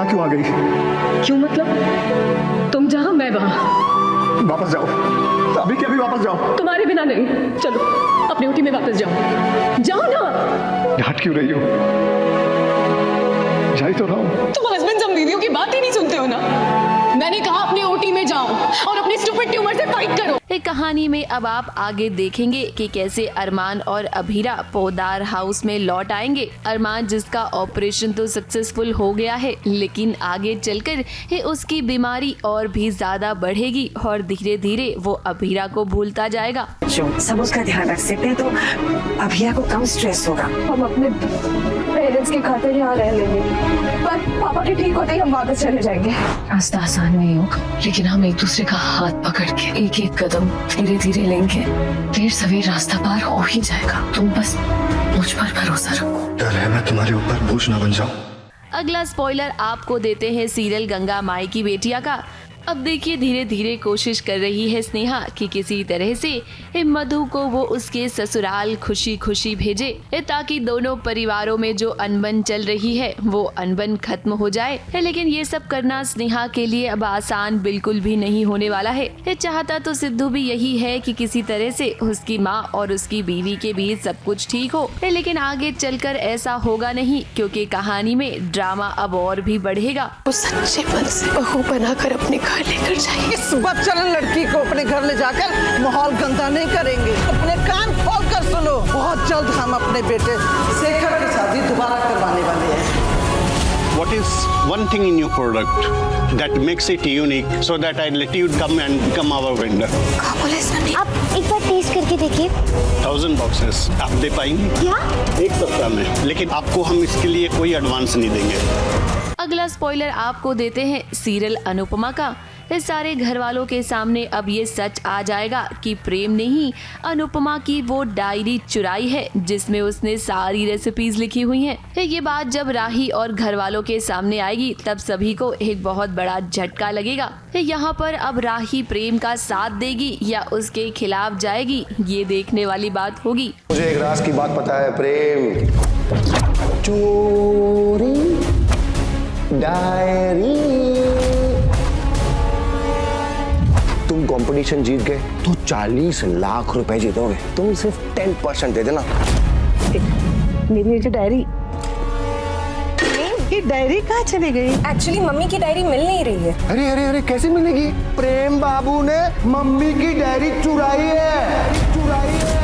क्यों आ गई? क्यों मतलब? तुम जहाँ मैं वहाँ। वापस जाओ, अभी के अभी वापस जाओ। तुम्हारे बिना नहीं, चलो अपनी ऊटी में वापस जाओ। जाओ ना। डांट क्यों रही हो? जा ही तो रहा हूँ। तुम हस्बैंड सब बीवियों की बात ही नहीं सुनते हो ना। मैंने कहा अपनी ओटी में जाओ और अपनी स्टूपिड ट्यूमर से फाइट करो। एक कहानी में अब आप आगे देखेंगे कि कैसे अरमान और अबीरा पोदार हाउस में लौट आएंगे। अरमान जिसका ऑपरेशन तो सक्सेसफुल हो गया है, लेकिन आगे चलकर उसकी बीमारी और भी ज्यादा बढ़ेगी और धीरे धीरे वो अबीरा को भूलता जाएगा। सब उसका ध्यान रख सकते हैं तो अबीरा को कम स्ट्रेस होगा। हम अपने पेरेंट्स की खातिर यहाँ रह लेंगे। पर पापा के ठीक होते ही हम वापस चले जाएंगे। रास्ता आसान नहीं होगा, लेकिन हम एक दूसरे का हाथ पकड़ के एक एक कदम धीरे धीरे लेंगे। देर सवेर रास्ता पार हो ही जाएगा। तुम बस मुझ पर भरोसा रखो। डर है मैं तुम्हारे ऊपर बोझ ना बन जाऊं। अगला स्पॉइलर आपको देते हैं सीरियल गंगा माई की बेटिया का। अब देखिए धीरे धीरे कोशिश कर रही है स्नेहा कि किसी तरह से मधु को वो उसके ससुराल खुशी खुशी भेजे, ताकि दोनों परिवारों में जो अनबन चल रही है वो अनबन खत्म हो जाए। लेकिन ये सब करना स्नेहा के लिए अब आसान बिल्कुल भी नहीं होने वाला है। चाहता तो सिद्धू भी यही है कि किसी तरह से उसकी माँ और उसकी बीवी के बीच सब कुछ ठीक हो, लेकिन आगे चलकर ऐसा होगा नहीं, क्योंकि कहानी में ड्रामा अब और भी बढ़ेगा। वो सच्चे मन से बहू बनाकर अपने घर लेकर जाएंगे। इस बच्चन लड़की को अपने घर ले जाकर माहौल गंदा नहीं करेंगे। अपने कान खोल कर सुनो, बहुत जल्द हम अपने बेटे शेखर की शादी दोबारा करवाने वाले हैं। What is one thing in your product that makes it unique so that I let you come and become our vendor? कहाँ बोले सनी? आप एक बार टेस्ट करके देखिए। 1000 boxes आप दे पाएंगे? क्या? एक सप्ताह में, लेकिन आपको हम इसके लिए कोई एडवांस नहीं देंगे। अगला स्पॉइलर आपको देते हैं सीरियल अनुपमा का। इस सारे घर वालों के सामने अब ये सच आ जाएगा कि प्रेम ने ही अनुपमा की वो डायरी चुराई है जिसमें उसने सारी रेसिपीज लिखी हुई हैं। ये बात जब राही और घर वालों के सामने आएगी तब सभी को एक बहुत बड़ा झटका लगेगा। यहाँ पर अब राही प्रेम का साथ देगी या उसके खिलाफ जाएगी, ये देखने वाली बात होगी। मुझे एक राज की बात पता है प्रेम। चोरी डायरी। तुम कंपटीशन जीत गए तो 40 लाख रुपए जीतोगे। तुम सिर्फ 10% दे देना। मेरी जो डायरी, ये डायरी कहाँ चली गई? एक्चुअली मम्मी की डायरी मिल नहीं रही है। अरे अरे अरे कैसे मिलेगी? प्रेम बाबू ने मम्मी की डायरी चुराई है, चुराई है।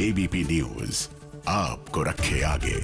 एबीपी न्यूज आपको रखे आगे।